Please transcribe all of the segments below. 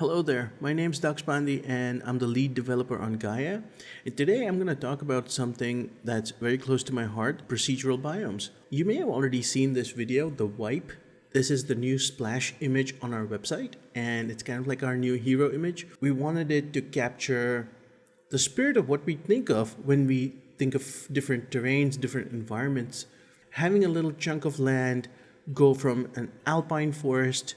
Hello there, my name's Dax Pandey and I'm the lead developer on Gaea. And today I'm going to talk about something that's very close to my heart, procedural biomes. You may have already seen this video, the wipe. This is the new splash image on our website and it's kind of like our new hero image. We wanted it to capture the spirit of what we think of when we think of different terrains, different environments. Having a little chunk of land go from an alpine forest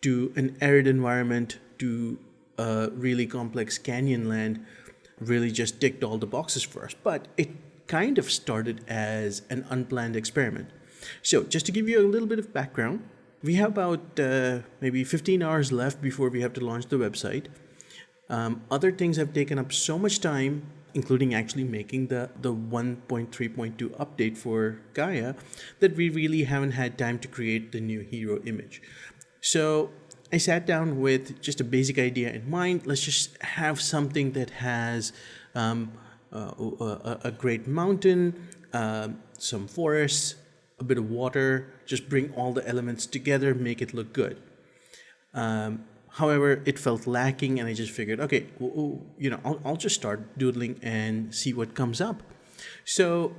to an arid environment to a really complex canyon land really just ticked all the boxes for us. But it kind of started as an unplanned experiment. So just to give you a little bit of background, we have about maybe 15 hours left before we have to launch the website. Other things have taken up so much time, including actually making the 1.3.2 update for Gaea, that we really haven't had time to create the new hero image. So I sat down with just a basic idea in mind. Let's just have something that has a great mountain, some forests, a bit of water, just bring all the elements together, make it look good. However, it felt lacking and I just figured, okay, I'll just start doodling and see what comes up. So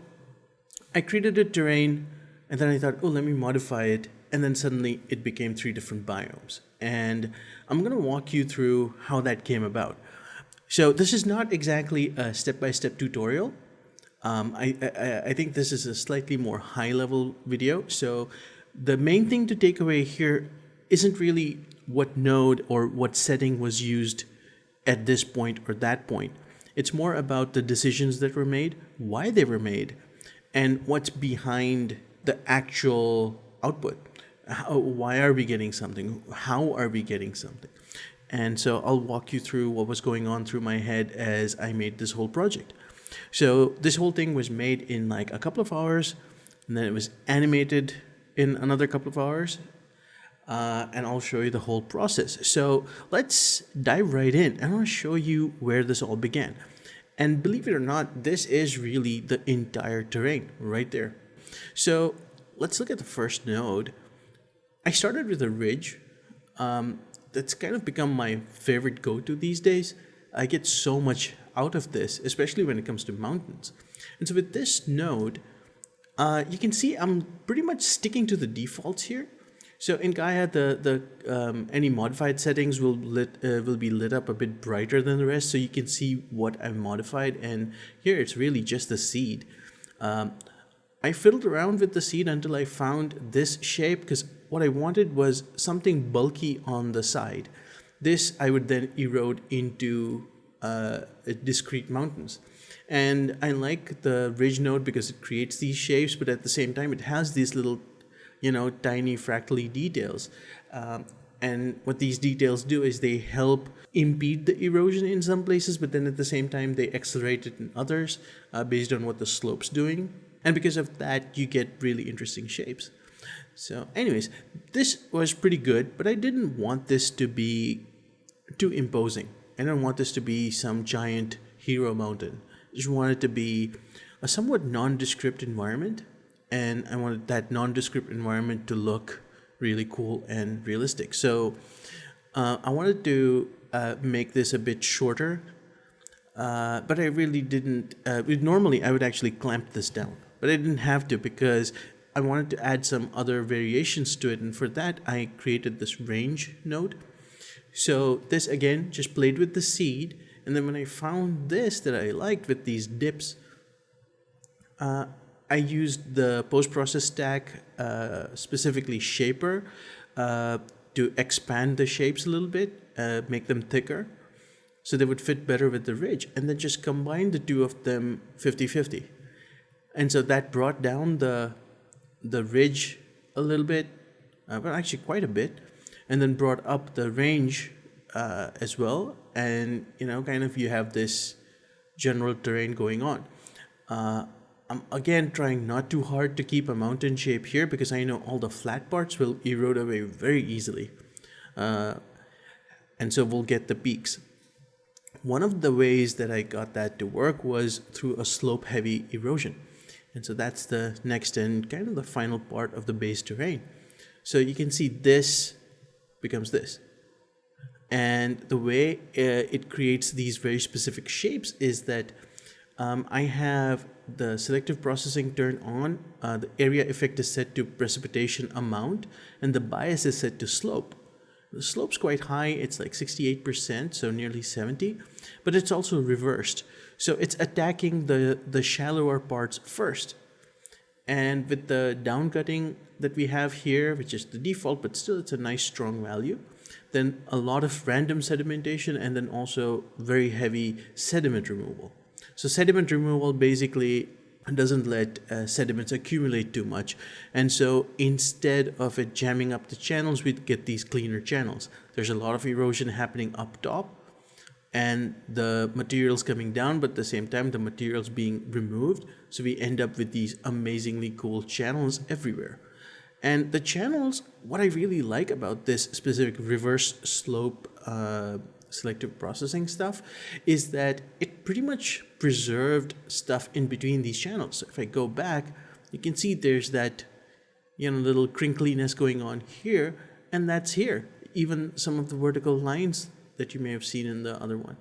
I created a terrain and then I thought, let me modify it. And then suddenly it became 3 different biomes. And I'm going to walk you through how that came about. So this is not exactly a step-by-step tutorial. I think this is a slightly more high-level video. So the main thing to take away here isn't really what node or what setting was used at this point or that point. It's more about the decisions that were made, why they were made, and what's behind the actual output. Why are we getting something? How are we getting something? And so I'll walk you through what was going on through my head as I made this whole project. So this whole thing was made in like a couple of hours, and then it was animated in another couple of hours. And I'll show you the whole process. So let's dive right in. I want to show you where this all began. And believe it or not, this is really the entire terrain right there. So let's look at the first node. I started with a ridge. That's kind of become my favorite go-to these days. I get so much out of this, especially when it comes to mountains. And so with this node, you can see I'm pretty much sticking to the defaults here. So in Gaea, any modified settings will be lit up a bit brighter than the rest, so you can see what I've modified. And here it's really just the seed. I fiddled around with the seed until I found this shape, because what I wanted was something bulky on the side. This I would then erode into discrete mountains. And I like the ridge node because it creates these shapes, but at the same time it has these little tiny fractally details. And what these details do is they help impede the erosion in some places, but then at the same time they accelerate it in others based on what the slope's doing. And because of that, you get really interesting shapes. So anyways, this was pretty good, but I didn't want this to be too imposing. I didn't want this to be some giant hero mountain. I just wanted it to be a somewhat nondescript environment. And I wanted that nondescript environment to look really cool and realistic. So I wanted to make this a bit shorter, but I really didn't. Normally, I would actually clamp this down, but I didn't have to because I wanted to add some other variations to it. And for that, I created this range node. So this, again, just played with the seed. And then when I found this that I liked with these dips, I used the post-process stack, specifically Shaper, to expand the shapes a little bit, make them thicker, so they would fit better with the ridge, and then just combine the two of them 50-50. And so that brought down the ridge a little bit, well, actually quite a bit, and then brought up the range as well. And, kind of you have this general terrain going on. I'm again trying not too hard to keep a mountain shape here because I know all the flat parts will erode away very easily. And so we'll get the peaks. One of the ways that I got that to work was through a slope-heavy erosion. And so that's the next and kind of the final part of the base terrain. So you can see this becomes this. And And the way it creates these very specific shapes is that I have the selective processing turned on, the area effect is set to precipitation amount, and the bias is set to slope. The slope's quite high, it's like 68%, so nearly 70, but it's also reversed. So it's attacking the shallower parts first. And with the downcutting that we have here, which is the default, but still it's a nice strong value, then a lot of random sedimentation and then also very heavy sediment removal. So sediment removal basically doesn't let sediments accumulate too much. And so instead of it jamming up the channels, we get these cleaner channels. There's a lot of erosion happening up top and the materials coming down, but at the same time, the materials being removed. So we end up with these amazingly cool channels everywhere. And the channels, what I really like about this specific reverse slope selective processing stuff is that it pretty much preserved stuff in between these channels. So if I go back, you can see there's that, little crinkliness going on here, and that's here. Even some of the vertical lines that you may have seen in the other one.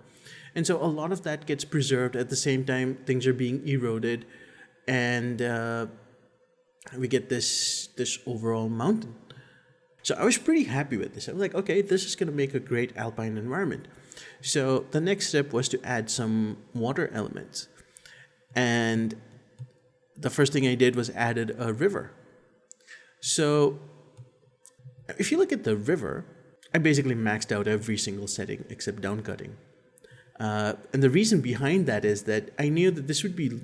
And so a lot of that gets preserved. At the same time, things are being eroded, and we get this overall mountain. So I was pretty happy with this. I was like, okay, this is going to make a great alpine environment. So the next step was to add some water elements. And the first thing I did was added a river. So if you look at the river, I basically maxed out every single setting except downcutting. And the reason behind that is that I knew that this would be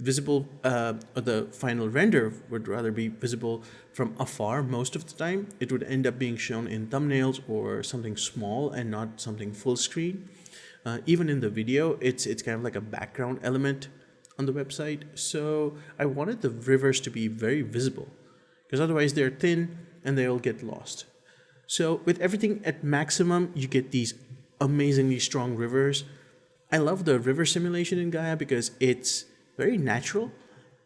visible, or the final render would rather be visible from afar most of the time. It would end up being shown in thumbnails or something small and not something full screen. Even in the video, it's kind of like a background element on the website. So I wanted the rivers to be very visible because otherwise they're thin and they'll get lost. So with everything at maximum, you get these amazingly strong rivers. I love the river simulation in Gaea because it's very natural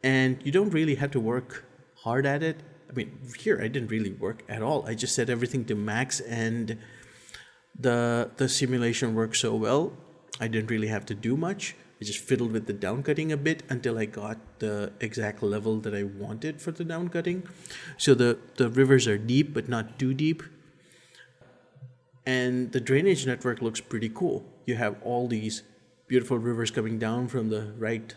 and you don't really have to work hard at it. I mean, here I didn't really work at all. I just set everything to max and the simulation worked so well. I didn't really have to do much. I just fiddled with the downcutting a bit until I got the exact level that I wanted for the downcutting. So the rivers are deep, but not too deep. And the drainage network looks pretty cool. You have all these beautiful rivers coming down from the right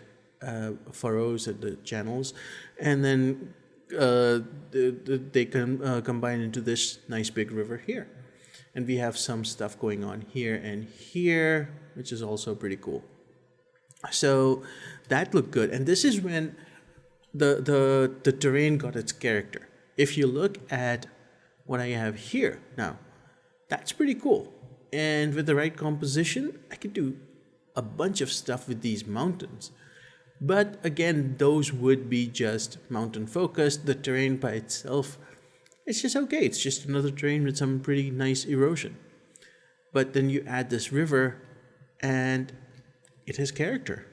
furrows at the channels, and then they can combine into this nice big river here. And we have some stuff going on here and here, which is also pretty cool. So that looked good. And this is when the terrain got its character. If you look at what I have here now, that's pretty cool. And with the right composition, I could do a bunch of stuff with these mountains. But again, those would be just mountain focused. The terrain by itself, it's just okay. It's just another terrain with some pretty nice erosion. But then you add this river and it has character.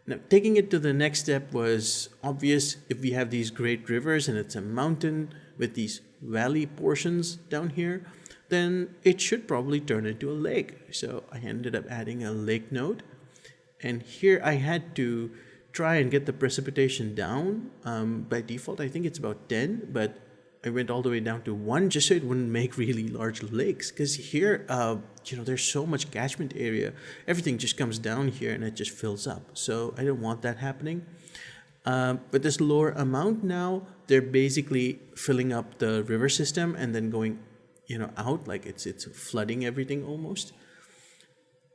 Now, taking it to the next step was obvious. If we have these great rivers and it's a mountain with these valley portions down here, then it should probably turn into a lake. So I ended up adding a lake node. And here I had to try and get the precipitation down. By default, I think it's about 10, but I went all the way down to 1 just so it wouldn't make really large lakes. Because here, there's so much catchment area. Everything just comes down here and it just fills up. So I don't want that happening. But this lower amount now, they're basically filling up the river system and then going out, like it's flooding everything almost.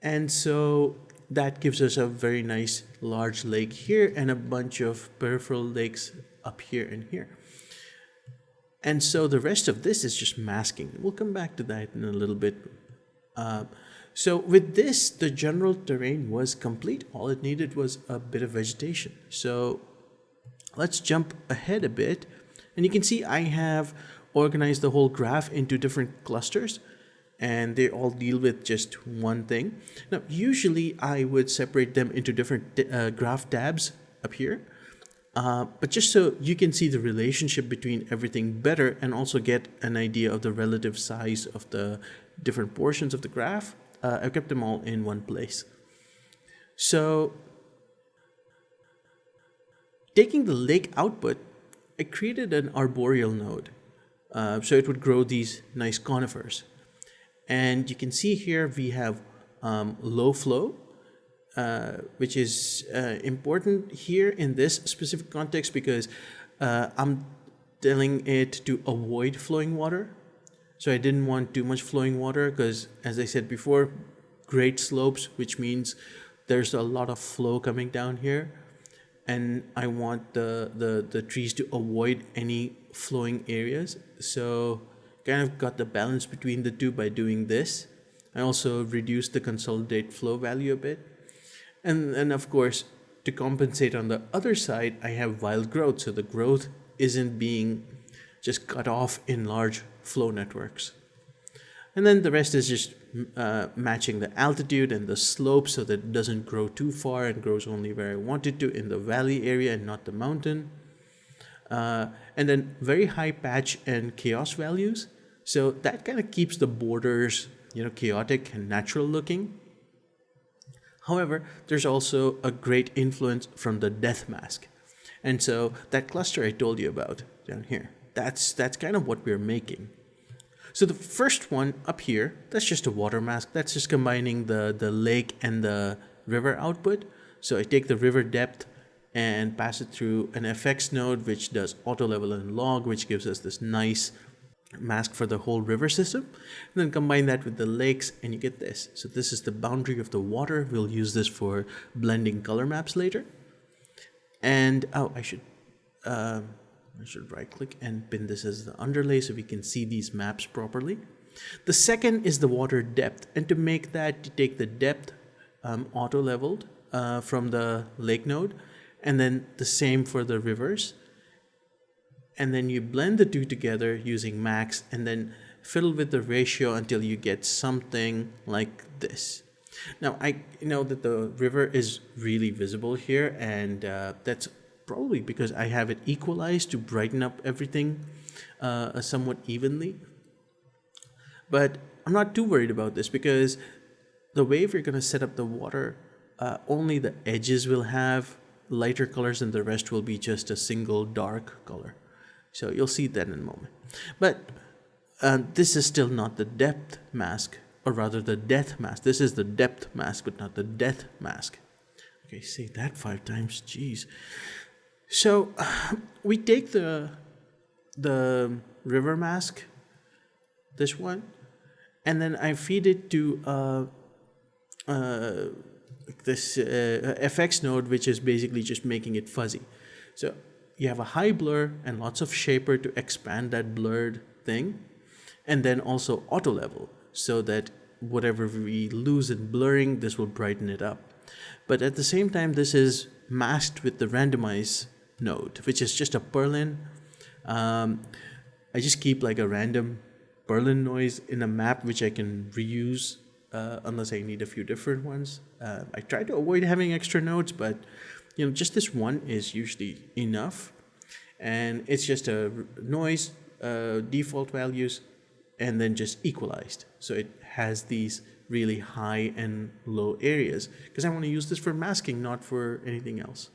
And so that gives us a very nice large lake here and a bunch of peripheral lakes up here and here. And so the rest of this is just masking. We'll come back to that in a little bit. So with this, the general terrain was complete. All it needed was a bit of vegetation. So let's jump ahead a bit. And you can see I have organized the whole graph into different clusters, and they all deal with just one thing. Now, usually I would separate them into different graph tabs up here, But just so you can see the relationship between everything better and also get an idea of the relative size of the different portions of the graph, I've kept them all in one place. So taking the lake output, I created an arboreal node. So it would grow these nice conifers. And you can see here we have low flow, which is important here in this specific context because I'm telling it to avoid flowing water. So I didn't want too much flowing water because, as I said before, great slopes, which means there's a lot of flow coming down here. And I want the trees to avoid any flowing areas. So kind of got the balance between the two by doing this. I also reduced the consolidate flow value a bit. And of course, to compensate on the other side, I have wild growth. So the growth isn't being just cut off in large flow networks. And then the rest is just matching the altitude and the slope so that it doesn't grow too far and grows only where I want it to in the valley area and not the mountain. And then very high patch and chaos values. So that kind of keeps the borders, chaotic and natural looking. However, there's also a great influence from the death mask. And so that cluster I told you about down here, that's kind of what we're making. So the first one up here, that's just a water mask. That's just combining the lake and the river output. So I take the river depth and pass it through an FX node, which does auto level and log, which gives us this nice mask for the whole river system. And then combine that with the lakes and you get this. So this is the boundary of the water. We'll use this for blending color maps later. And I should right click and pin this as the underlay so we can see these maps properly. The second is the water depth, and to make that, you take the depth auto leveled from the lake node, and then the same for the rivers, and then you blend the two together using max and then fiddle with the ratio until you get something like this. Now I know that the river is really visible here, and that's probably because I have it equalized to brighten up everything somewhat evenly. But I'm not too worried about this because the way we're going to set up the water, only the edges will have lighter colors and the rest will be just a single dark color. So you'll see that in a moment. But this is still not the depth mask, or rather the death mask. This is the depth mask, but not the death mask. Okay, say that 5 times, jeez. So we take the river mask, this one, and then I feed it to this FX node, which is basically just making it fuzzy. So you have a high blur and lots of shaper to expand that blurred thing, and then also auto level so that whatever we lose in blurring, this will brighten it up. But at the same time, this is masked with the randomize node, which is just a Perlin. I just keep like a random Perlin noise in a map which I can reuse unless I need a few different ones. I try to avoid having extra nodes, but just this one is usually enough. And it's just a noise, default values, and then just equalized. So it has these really high and low areas because I want to use this for masking, not for anything else.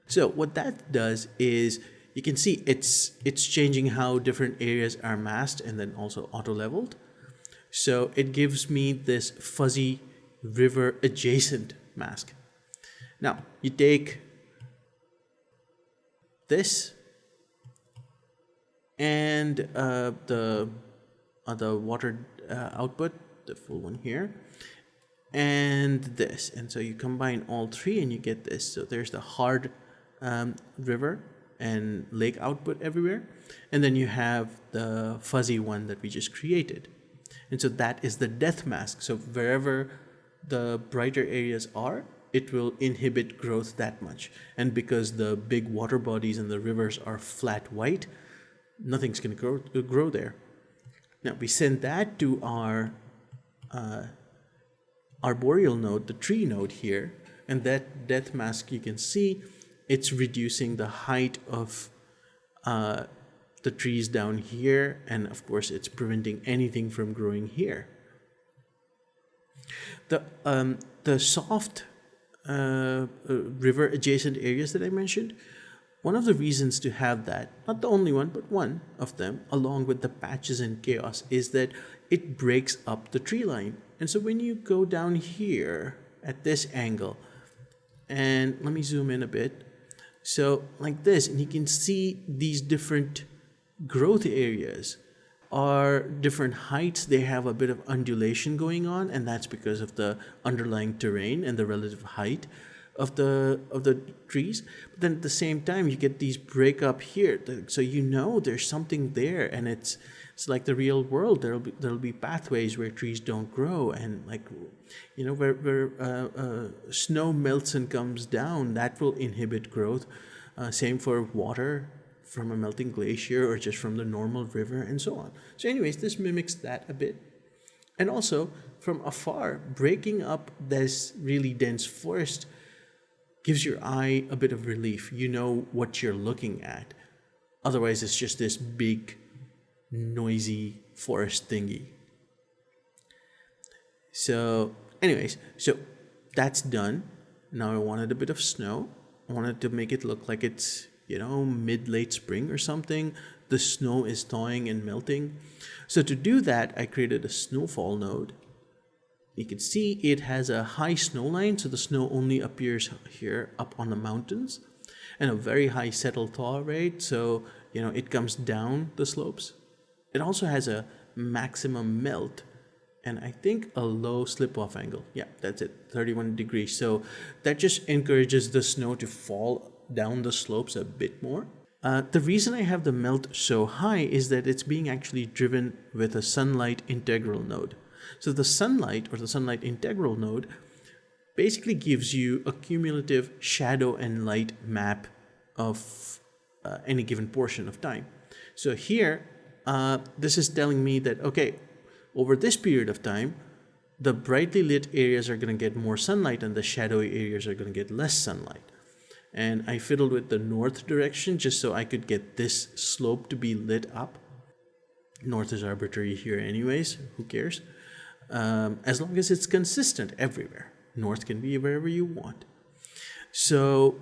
So what that does is you can see it's changing how different areas are masked and then also auto leveled. So it gives me this fuzzy river adjacent mask. Now you take this and the water output, the full one here, and this, and so you combine all three and you get this. So there's the hard river and lake output everywhere, and then you have the fuzzy one that we just created, and so that is the death mask. So wherever the brighter areas are, it will inhibit growth that much, and because the big water bodies and the rivers are flat white, nothing's going to grow there. Now we send that to our arboreal node, the tree node here, and that death mask you can see it's reducing the height of the trees down here, and of course it's preventing anything from growing here. The soft river adjacent areas that I mentioned, one of the reasons to have that, not the only one, but one of them, along with the patches and chaos, is that it breaks up the tree line. And so when you go down here at this angle, and let me zoom in a bit, so like this, and you can see these different growth areas are different heights. They have a bit of undulation going on, and that's because of the underlying terrain and the relative height of the trees. But then at the same time, you get these break up here, so you know there's something there, and it's like the real world. There'll be pathways where trees don't grow, and like, you know, where snow melts and comes down, that will inhibit growth. Same for water from a melting glacier or just from the normal river and so on. So anyways, this mimics that a bit. And also from afar, breaking up this really dense forest gives your eye a bit of relief. You know what you're looking at. Otherwise, it's just this big, noisy forest thingy. So anyways, so that's done. Now I wanted a bit of snow. I wanted to make it look like it's, you know, mid-late spring or something. The snow is thawing and melting. So to do that, I created a snowfall node. You can see it has a high snow line, so the snow only appears here up on the mountains, and a very high settle thaw rate, so, you know, it comes down the slopes. It also has a maximum melt, and I think a low slip-off angle. Yeah, that's it, 31 degrees. So that just encourages the snow to fall down the slopes a bit more. The reason I have the melt so high is that it's being actually driven with a sunlight integral node. So the sunlight, or the sunlight integral node, basically gives you a cumulative shadow and light map of any given portion of time. So here, this is telling me that, okay, over this period of time, the brightly lit areas are going to get more sunlight and the shadowy areas are going to get less sunlight. And I fiddled with the north direction just so I could get this slope to be lit up. North is arbitrary here anyways, who cares? As long as it's consistent everywhere. North can be wherever you want. So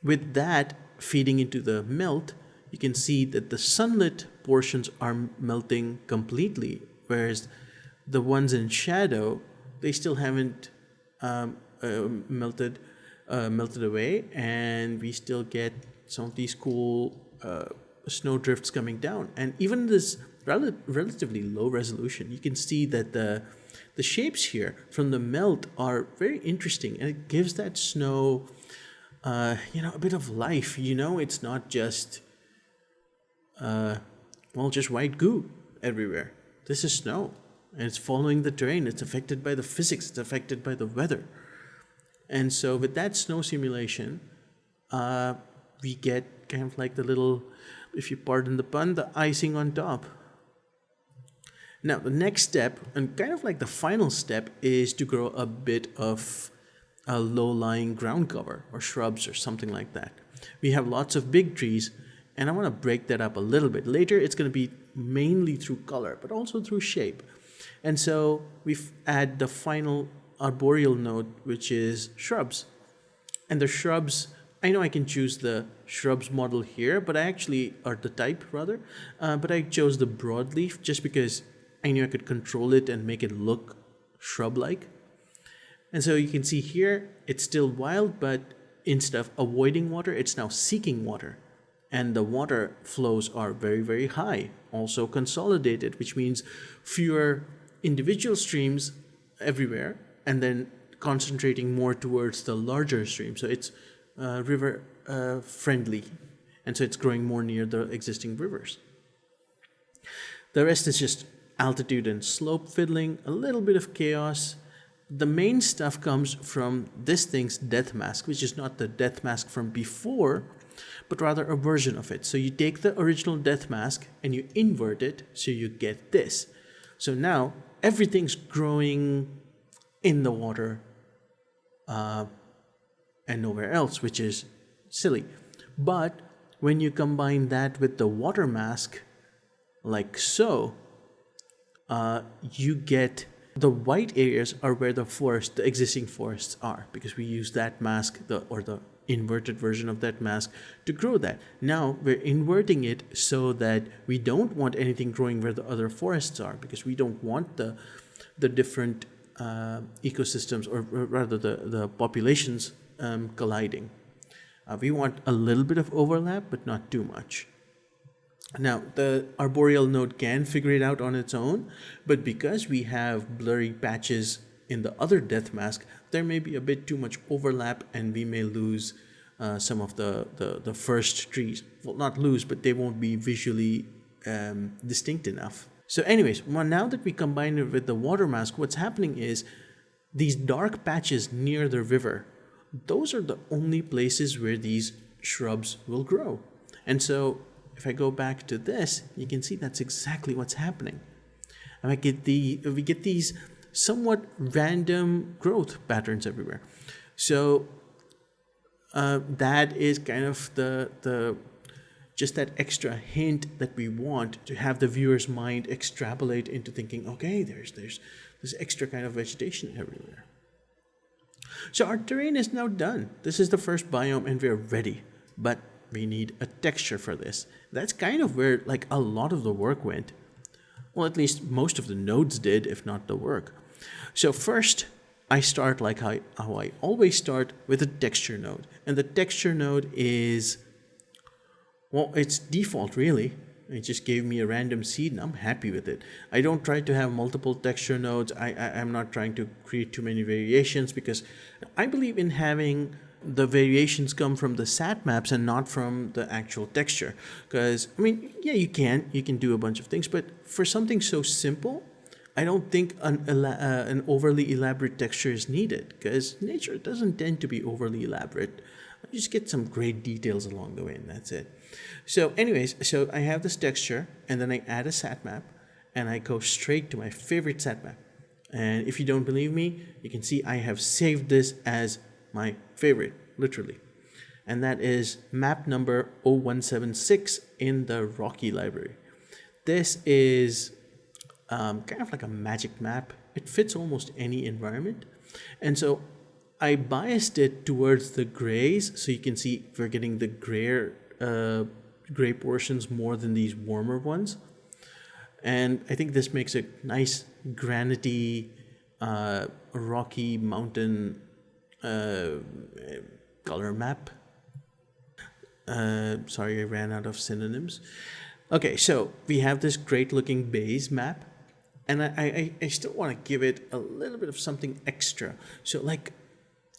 with that feeding into the melt, you can see that the sunlit portions are melting completely, whereas the ones in shadow, they still haven't melted away, and we still get some of these cool snow drifts coming down. And even this relatively low resolution, you can see that the shapes here from the melt are very interesting, and it gives that snow you know, a bit of life. You know, it's not just just white goo everywhere. This is snow, and it's following the terrain. It's affected by the physics. It's affected by the weather. And so with that snow simulation, we get kind of like the little, if you pardon the pun, the icing on top. Now, the next step, and kind of like the final step, is to grow a bit of a low-lying ground cover or shrubs or something like that. We have lots of big trees, and I want to break that up a little bit. Later, it's going to be mainly through color, but also through shape. And so we add the final arboreal node, which is shrubs. And the shrubs, I know I can choose the shrubs model here, but I actually, or the type rather, but I chose the broadleaf just because I knew I could control it and make it look shrub-like. And so you can see here, it's still wild, but instead of avoiding water, it's now seeking water. And the water flows are very, very high, also consolidated, which means fewer individual streams everywhere, and then concentrating more towards the larger stream. So it's river friendly, and so it's growing more near the existing rivers. The rest is just altitude and slope fiddling, a little bit of chaos. The main stuff comes from this thing's death mask, which is not the death mask from before, but rather a version of it. So you take the original death mask and you invert it, so you get this. So now everything's growing in the water and nowhere else, which is silly. But when you combine that with the water mask, like so, you get the white areas are where the existing forests are, because we use that mask, or the inverted version of that mask, to grow that. Now we're inverting it so that we don't want anything growing where the other forests are, because we don't want the different ecosystems, or rather the populations colliding. We want a little bit of overlap, but not too much. Now, the arboreal node can figure it out on its own, but because we have blurry patches in the other depth mask, there may be a bit too much overlap, and we may lose some of the first trees. Well, not lose, but they won't be visually distinct enough. So anyways, now that we combine it with the water mask, what's happening is these dark patches near the river, those are the only places where these shrubs will grow. And so if I go back to this, you can see that's exactly what's happening. And we get these somewhat random growth patterns everywhere. So that is kind of the just that extra hint that we want to have the viewer's mind extrapolate into thinking, okay, there's this extra kind of vegetation everywhere. So our terrain is now done. This is the first biome and we're ready, but we need a texture for this. That's kind of where like a lot of the work went. Well, at least most of the nodes did, if not the work. So first, I start like how I always start, with a texture node. And the texture node is, well, it's default really. It just gave me a random seed and I'm happy with it. I don't try to have multiple texture nodes. I'm not trying to create too many variations, because I believe in having the variations come from the sat maps and not from the actual texture. Because, I mean, yeah, you can do a bunch of things, but for something so simple, I don't think an overly elaborate texture is needed, because nature doesn't tend to be overly elaborate. You just get some great details along the way, and that's it. So anyways, so I have this texture, and then I add a sat map, and I go straight to my favorite sat map. And if you don't believe me, you can see I have saved this as my favorite, literally. And that is map number 0176 in the Rocky library. This is kind of like a magic map. It fits almost any environment. And so I biased it towards the grays, so you can see we're getting the gray portions more than these warmer ones. And I think this makes a nice granity, rocky mountain color map. Sorry, I ran out of synonyms. Okay, so we have this great looking base map, and I still want to give it a little bit of something extra. So like,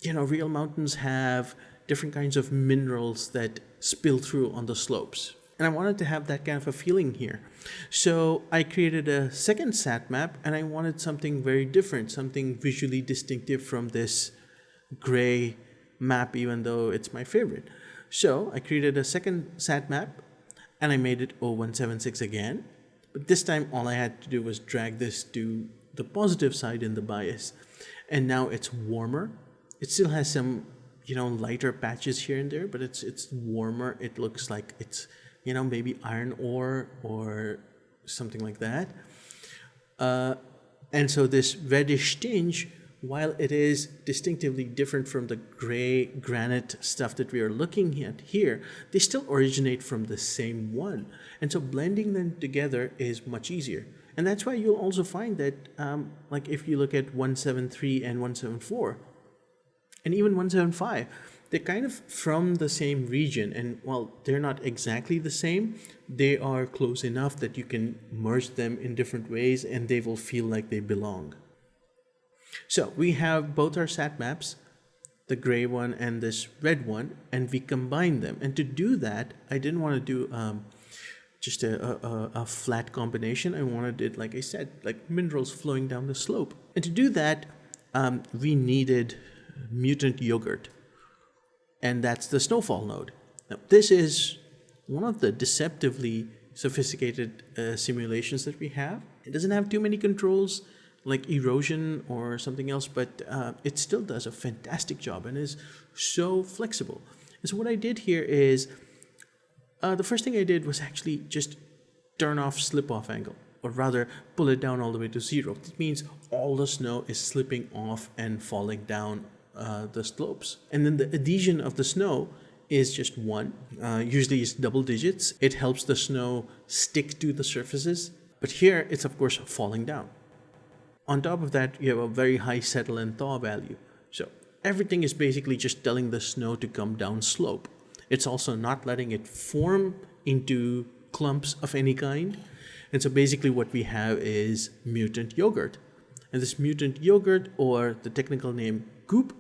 you know, real mountains have different kinds of minerals that spill through on the slopes. And I wanted to have that kind of a feeling here. So I created a second sat map, and I wanted something very different, something visually distinctive from this gray map, even though it's my favorite. So I created a second sat map, and I made it 0176 again. But this time all I had to do was drag this to the positive side in the bias. And now it's warmer. It still has some, you know, lighter patches here and there, but it's warmer. It looks like it's, you know, maybe iron ore or something like that. And so this reddish tinge, while it is distinctively different from the gray granite stuff that we are looking at here, they still originate from the same one. And so blending them together is much easier. And that's why you'll also find that, like if you look at 173 and 174, and even 175, they're kind of from the same region. And while they're not exactly the same, they are close enough that you can merge them in different ways and they will feel like they belong. So we have both our sat maps, the gray one and this red one, and we combine them. And to do that, I didn't want to do just a flat combination. I wanted it, like I said, like minerals flowing down the slope. And to do that, we needed mutant yogurt, and that's the snowfall node. Now, this is one of the deceptively sophisticated simulations that we have. It doesn't have too many controls like erosion or something else, but it still does a fantastic job and is so flexible. And so what I did here is, the first thing I did was actually just turn off slip off angle, or rather pull it down all the way to 0. That means all the snow is slipping off and falling down the slopes. And then the adhesion of the snow is just 1. Usually it's double digits. It helps the snow stick to the surfaces. But here it's of course falling down. On top of that, you have a very high settle and thaw value. So everything is basically just telling the snow to come down slope. It's also not letting it form into clumps of any kind. And so basically what we have is mutant yogurt. And this mutant yogurt, or the technical name goop,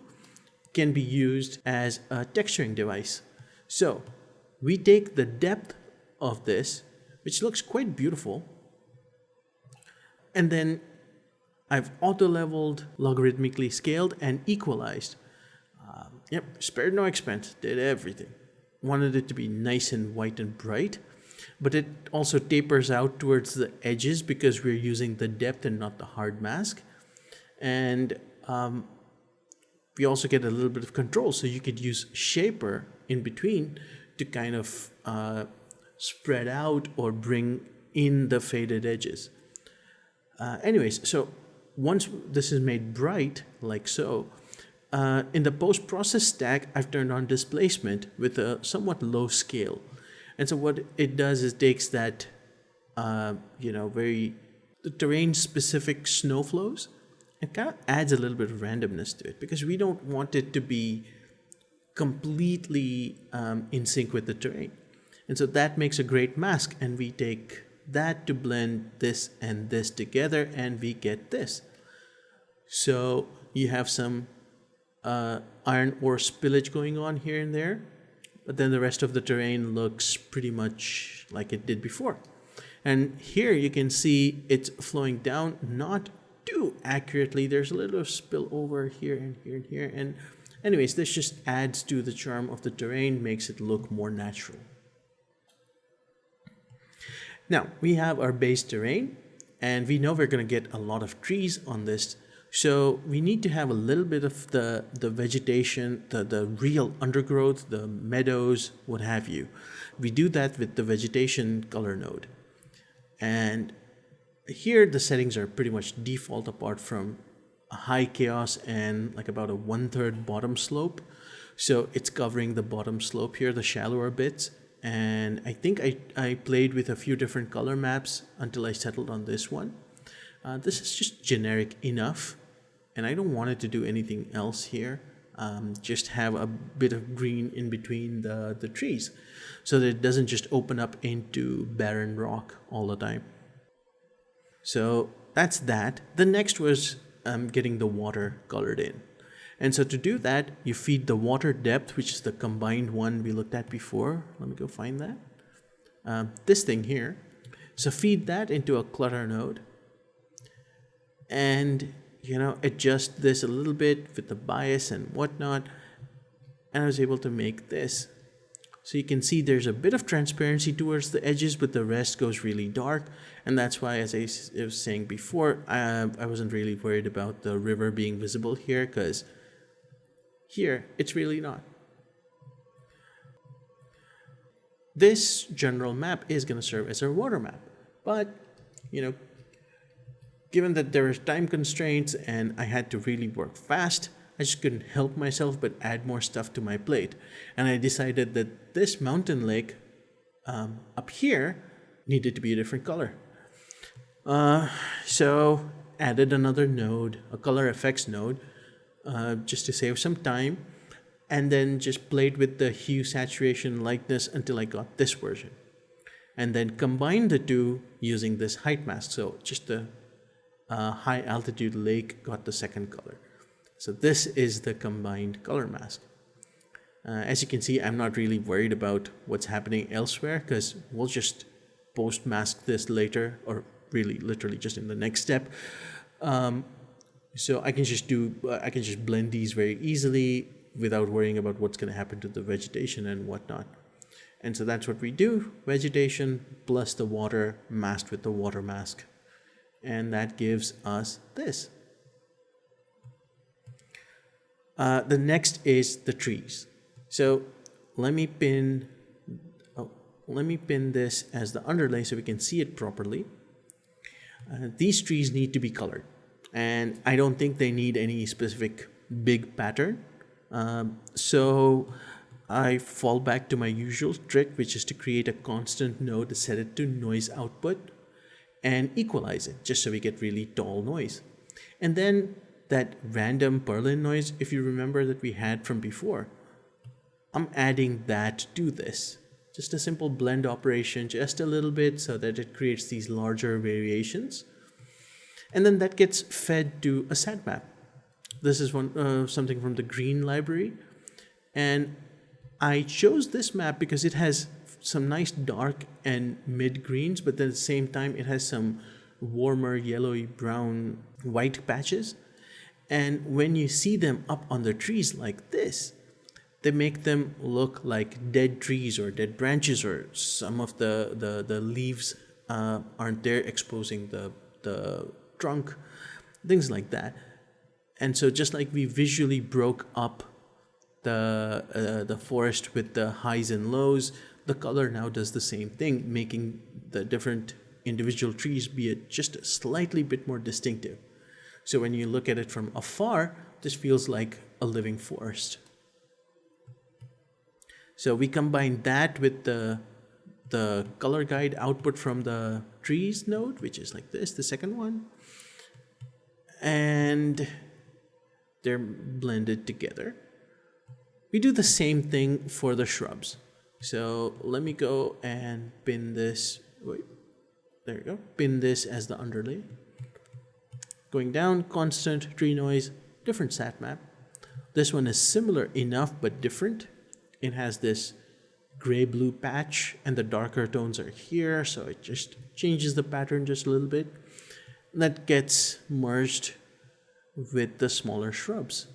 can be used as a texturing device. So we take the depth of this, which looks quite beautiful, and then I've auto-leveled, logarithmically scaled, and equalized. Spared no expense, did everything. Wanted it to be nice and white and bright, but it also tapers out towards the edges because we're using the depth and not the hard mask. And we also get a little bit of control, so you could use shaper in between to kind of spread out or bring in the faded edges. Anyways, so once this is made bright, like so, in the post-process stack, I've turned on displacement with a somewhat low scale. And so what it does is takes that, very terrain-specific snow flows and kind of adds a little bit of randomness to it, because we don't want it to be completely in sync with the terrain. And so that makes a great mask, and we take that to blend this and this together, and we get this. So you have some iron ore spillage going on here and there, but then the rest of the terrain looks pretty much like it did before. And here you can see it's flowing down, not too accurately. There's a little spill over here and here and here. And anyways, this just adds to the charm of the terrain, makes it look more natural. Now, we have our base terrain, and we know we're going to get a lot of trees on this. So we need to have a little bit of the vegetation, the real undergrowth, the meadows, what have you. We do that with the vegetation color node. And here the settings are pretty much default, apart from a high chaos and like about a 1/3 bottom slope. So it's covering the bottom slope here, the shallower bits. And I think I played with a few different color maps until I settled on this one. This is just generic enough, and I don't want it to do anything else here. Just have a bit of green in between the trees, so that it doesn't just open up into barren rock all the time. So that's that. The next was getting the water colored in. And so to do that, you feed the water depth, which is the combined one we looked at before. Let me go find that. This thing here. So feed that into a clutter node. And, adjust this a little bit with the bias and whatnot. And I was able to make this. So you can see there's a bit of transparency towards the edges, but the rest goes really dark. And that's why, as I was saying before, I wasn't really worried about the river being visible here, because here it's really not. This general map is going to serve as our water map. But, given that there are time constraints and I had to really work fast, I just couldn't help myself but add more stuff to my plate. And I decided that this mountain lake up here needed to be a different color. So added another node, a color effects node, just to save some time. And then just played with the hue, saturation, lightness until I got this version. And then combined the two using this height mask. So just the high altitude lake got the second color. So this is the combined color mask. As you can see, I'm not really worried about what's happening elsewhere, because we'll just post mask this later, or really literally just in the next step. So I can just blend these very easily without worrying about what's going to happen to the vegetation and whatnot. And so that's what we do: vegetation plus the water masked with the water mask. And that gives us this. The next is the trees. So let me pin let me pin this as the underlay so we can see it properly. These trees need to be colored, and I don't think they need any specific big pattern. So I fall back to my usual trick, which is to create a constant node, set it to noise output, and equalize it just so we get really tall noise. And then that random Perlin noise, if you remember, that we had from before, I'm adding that to this. Just a simple blend operation, just a little bit, so that it creates these larger variations. And then that gets fed to a sat map. This is something from the green library. And I chose this map because it has some nice dark and mid greens, but then at the same time it has some warmer yellowy brown white patches. And when you see them up on the trees like this, they make them look like dead trees or dead branches, or some of the leaves aren't there exposing the trunk, things like that. And so just like we visually broke up the forest with the highs and lows, the color now does the same thing, making the different individual trees be just a slightly bit more distinctive. So when you look at it from afar, this feels like a living forest. So we combine that with the color guide output from the trees node, which is like this, the second one. And they're blended together. We do the same thing for the shrubs. So let me go and pin this. Wait, there you go. Pin this as the underlay. Going down, constant tree noise, different sat map. This one is similar enough but different. It has this gray-blue patch, and the darker tones are here, so it just changes the pattern just a little bit. That gets merged with the smaller shrubs.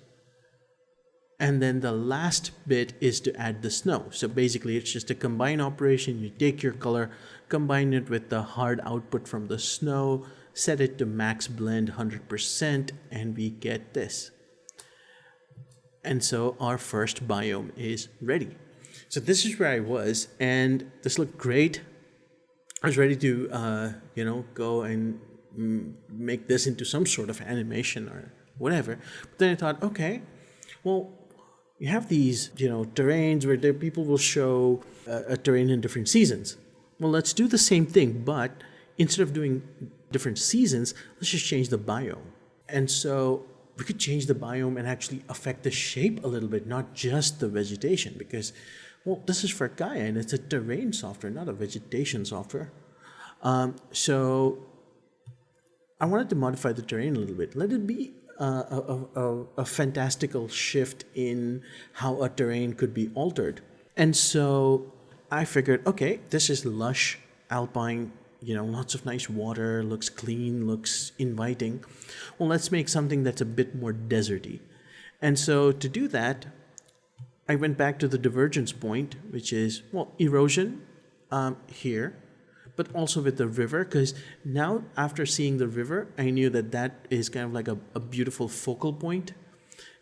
And then the last bit is to add the snow. So basically it's just a combine operation. You take your color, combine it with the hard output from the snow, set it to max blend 100%, and we get this. And so our first biome is ready. So this is where I was, and this looked great. I was ready to, go and make this into some sort of animation or whatever. But then I thought, okay, well, you have these, terrains where people will show a terrain in different seasons. Well, let's do the same thing, but instead of doing different seasons, let's just change the biome. And so we could change the biome and actually affect the shape a little bit, not just the vegetation, because, well, this is for Gaea, and it's a terrain software, not a vegetation software. So I wanted to modify the terrain a little bit. Let it be a fantastical shift in how a terrain could be altered. And so I figured, okay, this is lush, alpine, lots of nice water, looks clean, looks inviting. Well, let's make something that's a bit more deserty. And so to do that, I went back to the divergence point, which is, well, erosion here, but also with the river, because now after seeing the river, I knew that is kind of like a beautiful focal point,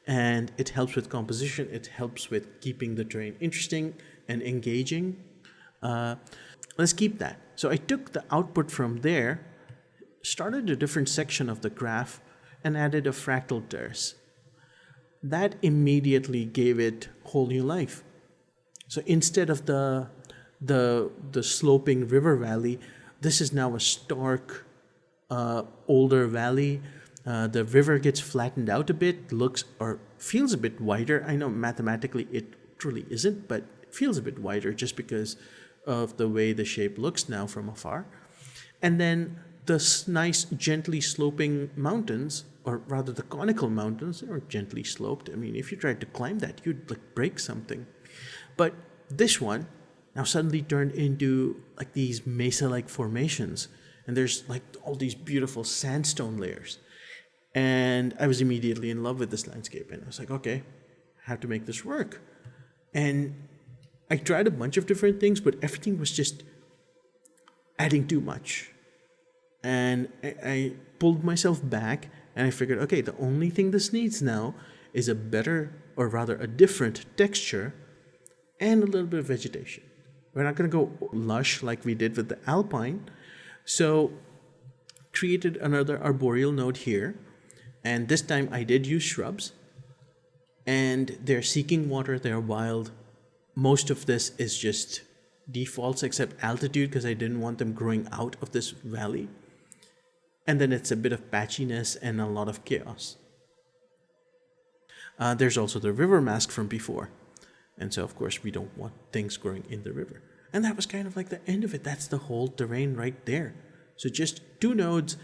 and it helps with composition. It helps with keeping the terrain interesting and engaging. Let's keep that. So I took the output from there, started a different section of the graph, and added a fractal terrace. That immediately gave it whole new life. So instead of the sloping river valley, this is now a stark, older valley. The river gets flattened out a bit, looks or feels a bit wider. I know mathematically it truly isn't, but it feels a bit wider just because of the way the shape looks now from afar. And then the nice gently sloping mountains, or rather the conical mountains, they are gently sloped. I mean, if you tried to climb that, you'd break something. But this one now suddenly turned into like these mesa-like formations, and there's like all these beautiful sandstone layers. And I was immediately in love with this landscape, and I was like, okay, I have to make this work. And I tried a bunch of different things, but everything was just adding too much. And I pulled myself back, and I figured, okay, the only thing this needs now is a better, or rather a different texture and a little bit of vegetation. We're not going to go lush like we did with the Alpine. So created another arboreal node here. And this time I did use shrubs. And they're seeking water, they're wild. Most of this is just defaults except altitude because I didn't want them growing out of this valley. And then it's a bit of patchiness and a lot of chaos. There's also the river mask from before. And so, of course, we don't want things growing in the river. And that was kind of like the end of it. That's the whole terrain right there. So just 2 nodes,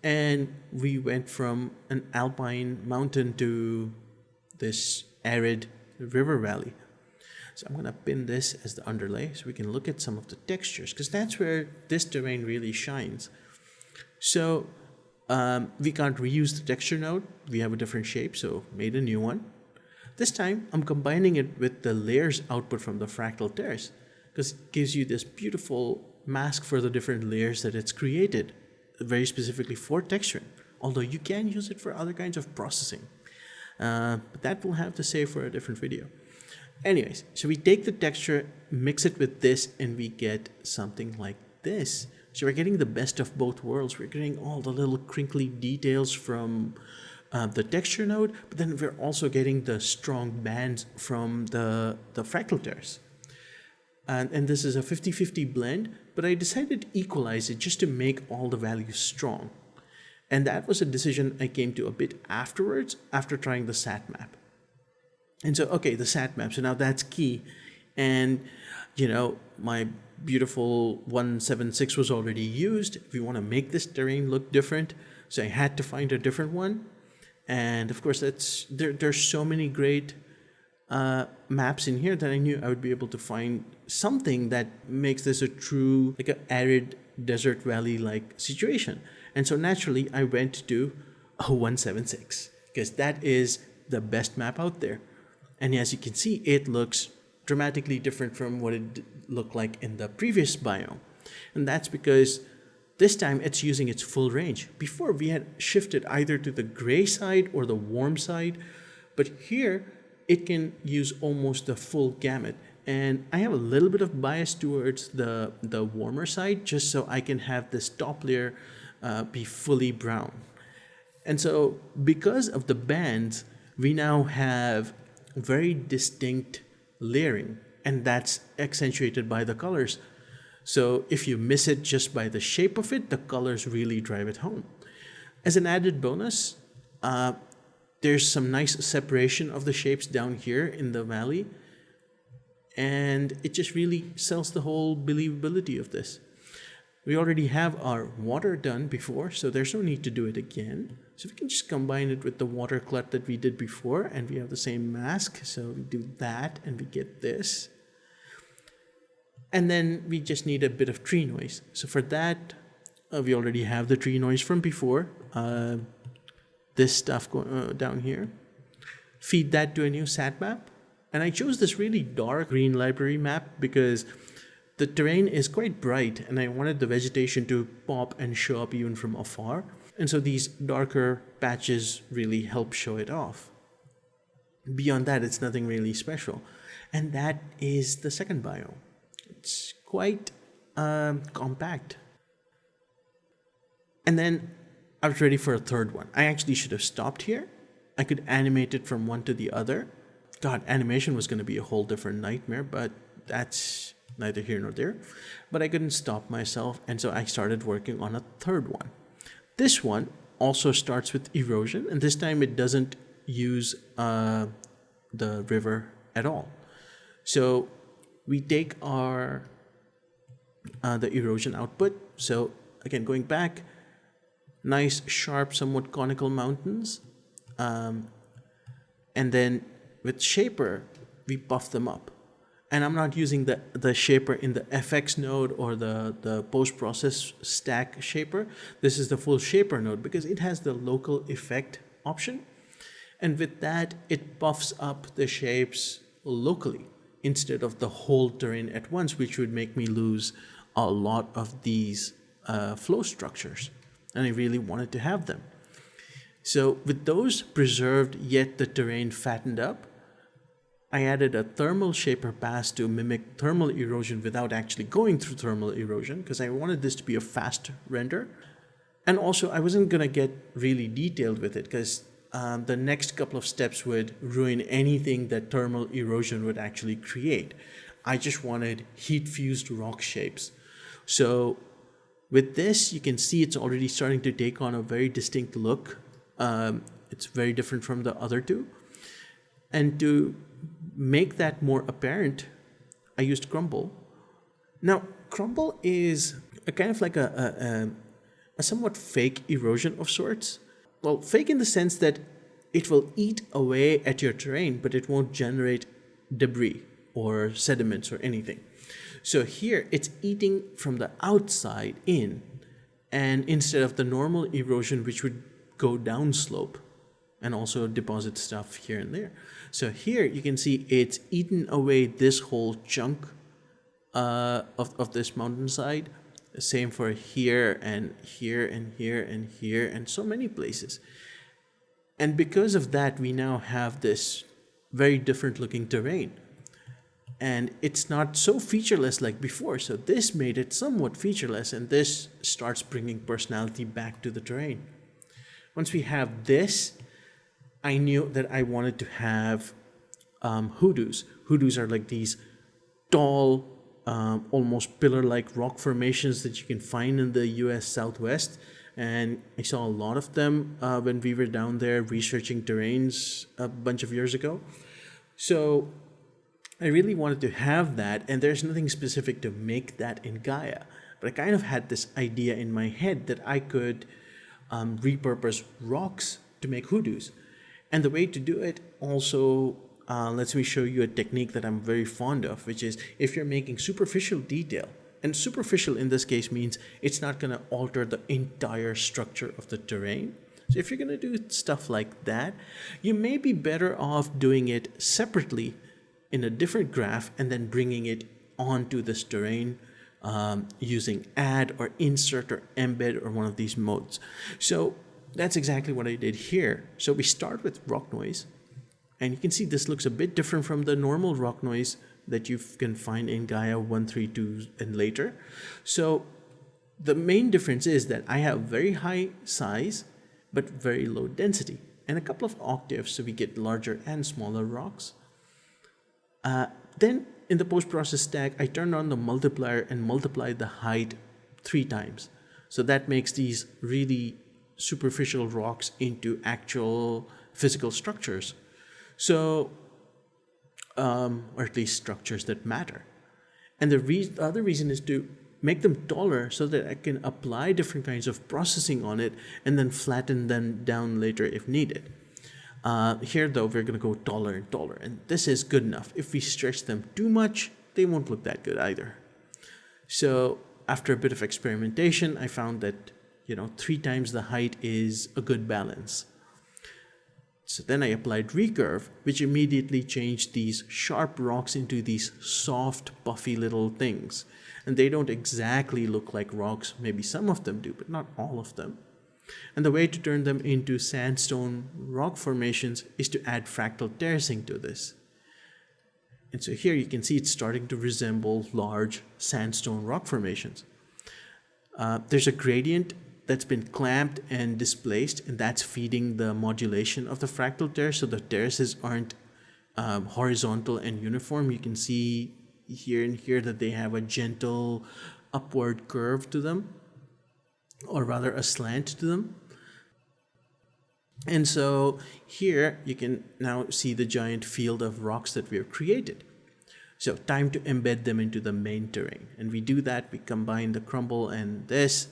and we went from an alpine mountain to this arid river valley. So I'm going to pin this as the underlay so we can look at some of the textures, because that's where this terrain really shines. So we can't reuse the texture node. We have a different shape, so made a new one. This time I'm combining it with the layers output from the fractal terrace, because it gives you this beautiful mask for the different layers that it's created, very specifically for texturing, although you can use it for other kinds of processing. But that we'll have to save for a different video. Anyways, so we take the texture, mix it with this, and we get something like this. So we're getting the best of both worlds. We're getting all the little crinkly details from the texture node, but then we're also getting the strong bands from the fractal terrace. And this is a 50-50 blend, but I decided to equalize it just to make all the values strong. And that was a decision I came to a bit afterwards, after trying the sat map. And so, okay, the sat map, so now that's key. And, you know, my beautiful 176 was already used. We want to make this terrain look different, so I had to find a different one. And of course, there's so many great maps in here that I knew I would be able to find something that makes this a true, like an arid desert valley-like situation. And so naturally, I went to a 176, because that is the best map out there. And as you can see, it looks dramatically different from what it looked like in the previous biome. And that's because this time it's using its full range. Before we had shifted either to the gray side or the warm side, but here it can use almost the full gamut. And I have a little bit of bias towards the warmer side, just so I can have this top layer be fully brown. And so because of the bands, we now have very distinct layering, and that's accentuated by the colors. So if you miss it just by the shape of it, the colors really drive it home. As an added bonus, there's some nice separation of the shapes down here in the valley, and it just really sells the whole believability of this. We already have our water done before, so there's no need to do it again. So we can just combine it with the water clut that we did before, and we have the same mask. So we do that, and we get this. And then we just need a bit of tree noise. So for that, we already have the tree noise from before. This stuff down here. Feed that to a new sat map. And I chose this really dark green library map because the terrain is quite bright, and I wanted the vegetation to pop and show up even from afar. And so these darker patches really help show it off. Beyond that, it's nothing really special. And that is the second biome. It's quite compact. And then I was ready for a third one. I actually should have stopped here. I could animate it from one to the other. God, animation was going to be a whole different nightmare, but that's neither here nor there. But I couldn't stop myself, and so I started working on a third one. This one also starts with erosion, and this time it doesn't use the river at all. So we take our the erosion output. So again, going back, nice, sharp, somewhat conical mountains. And then with Shaper, we buff them up. And I'm not using the Shaper in the FX node or the post-process stack Shaper. This is the full Shaper node because it has the local effect option. And with that, it buffs up the shapes locally instead of the whole terrain at once, which would make me lose a lot of these flow structures. And I really wanted to have them. So with those preserved, yet the terrain fattened up, I added a thermal shaper pass to mimic thermal erosion without actually going through thermal erosion, because I wanted this to be a fast render. And also, I wasn't going to get really detailed with it, because the next couple of steps would ruin anything that thermal erosion would actually create. I just wanted heat-fused rock shapes. So with this, you can see it's already starting to take on a very distinct look. It's very different from the other two. And to make that more apparent, I used crumble. Now, crumble is a kind of like a somewhat fake erosion of sorts. Well, fake in the sense that it will eat away at your terrain, but it won't generate debris or sediments or anything. So here it's eating from the outside in, and instead of the normal erosion, which would go downslope and also deposit stuff here and there. So here you can see it's eaten away this whole chunk of this mountainside. Same for here and here and here and here and so many places. And because of that, we now have this very different looking terrain. And it's not so featureless like before. So this made it somewhat featureless, and this starts bringing personality back to the terrain. Once we have this, I knew that I wanted to have hoodoos. Hoodoos are like these tall, almost pillar-like rock formations that you can find in the US Southwest. And I saw a lot of them when we were down there researching terrains a bunch of years ago. So I really wanted to have that, and there's nothing specific to make that in Gaea. But I kind of had this idea in my head that I could repurpose rocks to make hoodoos. And the way to do it also lets me show you a technique that I'm very fond of, which is if you're making superficial detail, and superficial in this case means it's not going to alter the entire structure of the terrain. So if you're going to do stuff like that, you may be better off doing it separately in a different graph and then bringing it onto this terrain using add or insert or embed or one of these modes. So that's exactly what I did here. So we start with rock noise, and you can see this looks a bit different from the normal rock noise that you can find in Gaea 1.3.2 and later. So the main difference is that I have very high size but very low density, and a couple of octaves so we get larger and smaller rocks. Then in the post-process stack, I turned on the multiplier and multiplied the height 3 times. So that makes these really superficial rocks into actual physical structures. So, or at least structures that matter. And the other reason is to make them taller so that I can apply different kinds of processing on it and then flatten them down later if needed. Here though, we're going to go taller and taller, and this is good enough. If we stretch them too much, they won't look that good either. So after a bit of experimentation, I found that 3 times the height is a good balance. So then I applied recurve, which immediately changed these sharp rocks into these soft, puffy little things. And they don't exactly look like rocks. Maybe some of them do, but not all of them. And the way to turn them into sandstone rock formations is to add fractal terracing to this. And so here you can see it's starting to resemble large sandstone rock formations. There's a gradient that's been clamped and displaced, and that's feeding the modulation of the fractal terrace, so the terraces aren't horizontal and uniform. You can see here and here that they have a gentle upward curve to them, or rather a slant to them. And so here you can now see the giant field of rocks that we have created. So time to embed them into the main terrain. And we do that, we combine the crumble and this,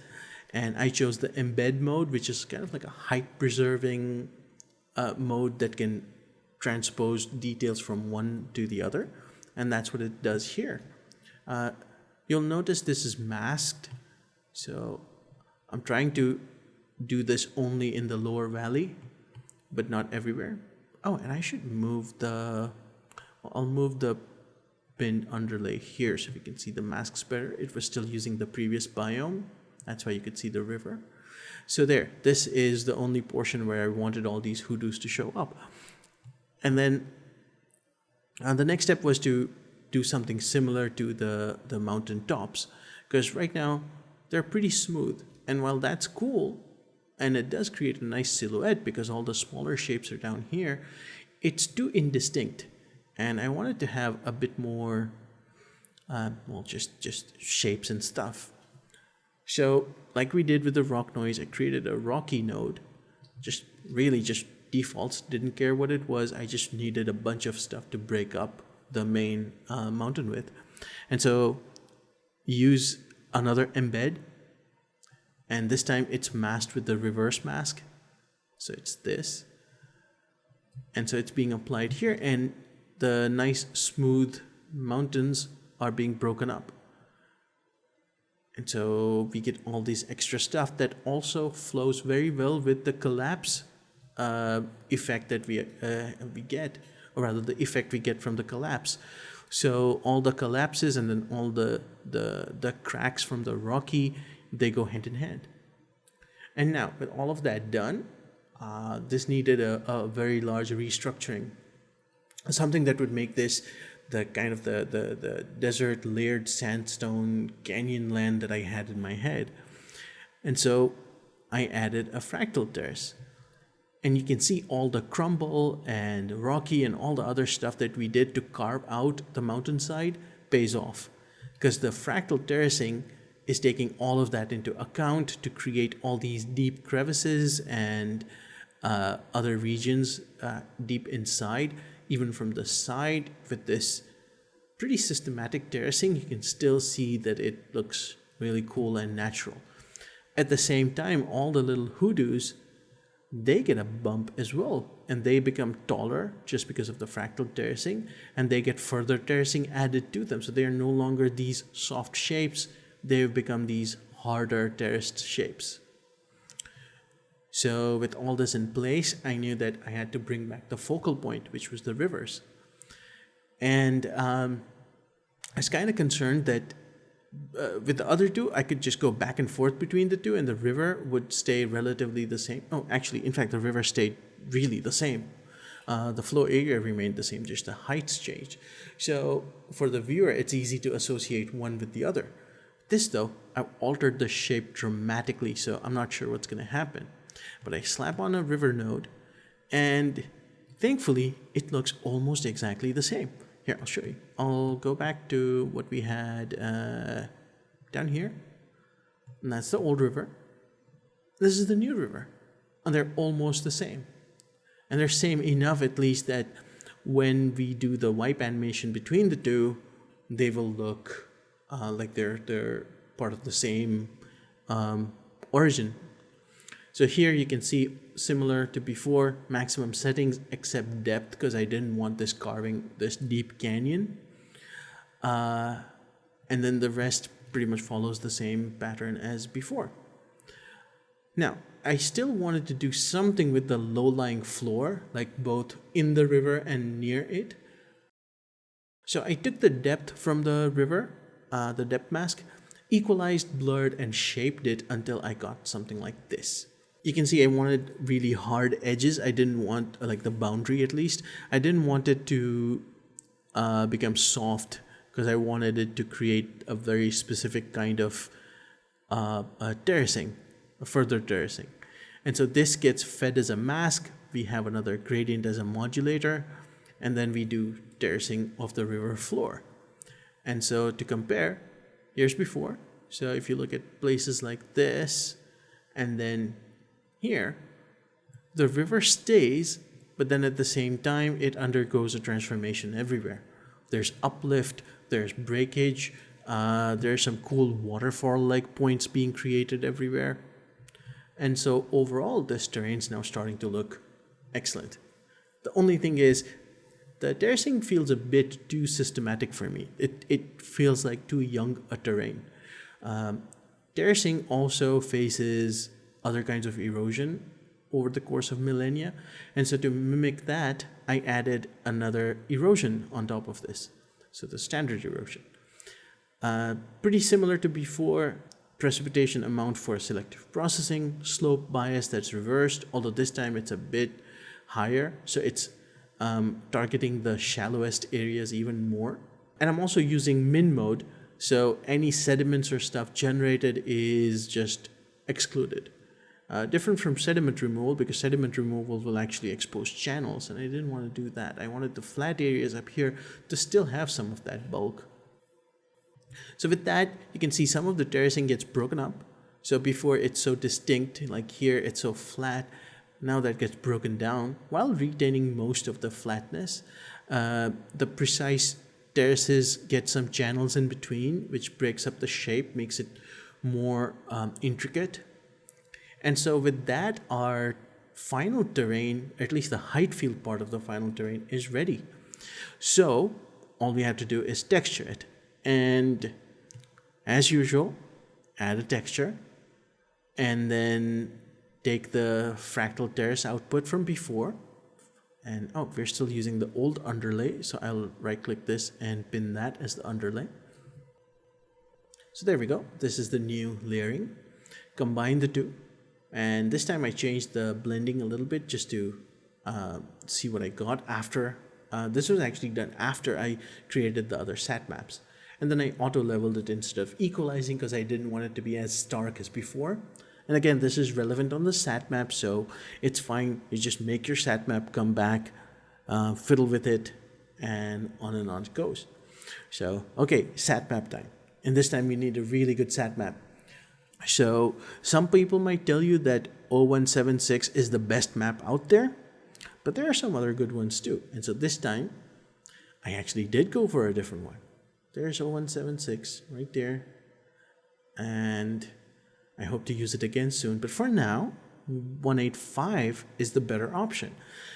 and I chose the embed mode, which is kind of like a height preserving mode that can transpose details from one to the other. And that's what it does here. You'll notice this is masked. So I'm trying to do this only in the lower valley, but not everywhere. Oh, and I should move I'll move the pinned underlay here so we can see the masks better. It was still using the previous biome. That's why you could see the river. So there, this is the only portion where I wanted all these hoodoos to show up. And then The next step was to do something similar to the mountain tops, because right now they're pretty smooth. And while that's cool, and it does create a nice silhouette because all the smaller shapes are down here, it's too indistinct. And I wanted to have a bit more, well, just shapes and stuff. So like we did with the rock noise, I created a rocky node, just defaults, didn't care what it was. I just needed a bunch of stuff to break up the main mountain with. And so use another embed, and this time it's masked with the reverse mask. So it's this. And so it's being applied here, and the nice smooth mountains are being broken up. And so we get all this extra stuff that also flows very well with the collapse effect that we get, or rather the effect we get from the collapse. So all the collapses and then all the cracks from the rocky, they go hand in hand. And now with all of that done, this needed a very large restructuring, something that would make this the kind of the desert layered sandstone canyon land that I had in my head. And so I added a fractal terrace. And you can see all the crumble and rocky and all the other stuff that we did to carve out the mountainside pays off, because the fractal terracing is taking all of that into account to create all these deep crevices and other regions deep inside. Even from the side, with this pretty systematic terracing, you can still see that it looks really cool and natural. At the same time, all the little hoodoos, they get a bump as well, and they become taller just because of the fractal terracing, and they get further terracing added to them. So they are no longer these soft shapes, they've become these harder terraced shapes. So with all this in place, I knew that I had to bring back the focal point, which was the rivers. And I was kind of concerned that with the other two, I could just go back and forth between the two, and the river would stay relatively the same. Oh, actually, in fact, the river stayed really the same. The flow area remained the same, just the heights changed. So for the viewer, it's easy to associate one with the other. This, though, I altered the shape dramatically, so I'm not sure what's going to happen. But I slap on a river node, and thankfully, it looks almost exactly the same. Here, I'll show you. I'll go back to what we had down here. And that's the old river. This is the new river. And they're almost the same. And they're same enough, at least, that when we do the wipe animation between the two, they will look like they're part of the same origin. So here you can see, similar to before, maximum settings except depth, because I didn't want this carving this deep canyon. And then the rest pretty much follows the same pattern as before. Now, I still wanted to do something with the low-lying floor, like both in the river and near it. So I took the depth from the river, the depth mask, equalized, blurred, and shaped it until I got something like this. You can see I wanted really hard edges. I didn't want, like the boundary at least, I didn't want it to become soft, because I wanted it to create a very specific kind of terracing, a further terracing. And so this gets fed as a mask. We have another gradient as a modulator, and then we do terracing of the river floor. And so to compare, here's before. So if you look at places like this, and then here, the river stays, but then at the same time, it undergoes a transformation everywhere. There's uplift, there's breakage, there's some cool waterfall-like points being created everywhere. And so overall, this terrain's now starting to look excellent. The only thing is, the terracing feels a bit too systematic for me. It feels like too young a terrain. Terracing also faces other kinds of erosion over the course of millennia. And so to mimic that, I added another erosion on top of this. So the standard erosion. Pretty similar to before, precipitation amount for selective processing, slope bias that's reversed, although this time it's a bit higher. So it's targeting the shallowest areas even more. And I'm also using min mode, so any sediments or stuff generated is just excluded. Different from sediment removal, because sediment removal will actually expose channels, and I didn't want to do that. I wanted the flat areas up here to still have some of that bulk. So with that, you can see some of the terracing gets broken up. So before it's so distinct, like here it's so flat, now that gets broken down while retaining most of the flatness. The precise terraces get some channels in between, which breaks up the shape, makes it more intricate. And so with that, our final terrain, at least the height field part of the final terrain, is ready. So all we have to do is texture it. And as usual, add a texture and then take the fractal terrace output from before. And we're still using the old underlay. So I'll right click this and pin that as the underlay. So there we go. This is the new layering. Combine the two. And this time I changed the blending a little bit just to see what I got after. This was actually done after I created the other sat maps. And then I auto leveled it instead of equalizing, because I didn't want it to be as stark as before. And again, this is relevant on the sat map, so it's fine. You just make your sat map, come back, fiddle with it, and on it goes. So, okay, sat map time. And this time you need a really good sat map. So some people might tell you that 0176 is the best map out there, but there are some other good ones too. And so this time I actually did go for a different one. There's 0176 right there. And I hope to use it again soon. But for now, 185 is the better option,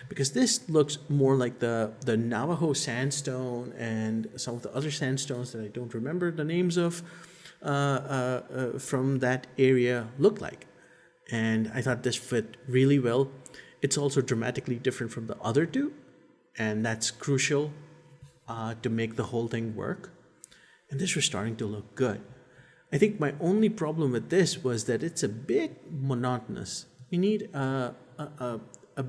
because this looks more like the Navajo sandstone and some of the other sandstones that I don't remember the names of from that area look like. And I thought this fit really well. It's also dramatically different from the other two, and that's crucial to make the whole thing work. And this was starting to look good. I think my only problem with this was that it's a bit monotonous. You need a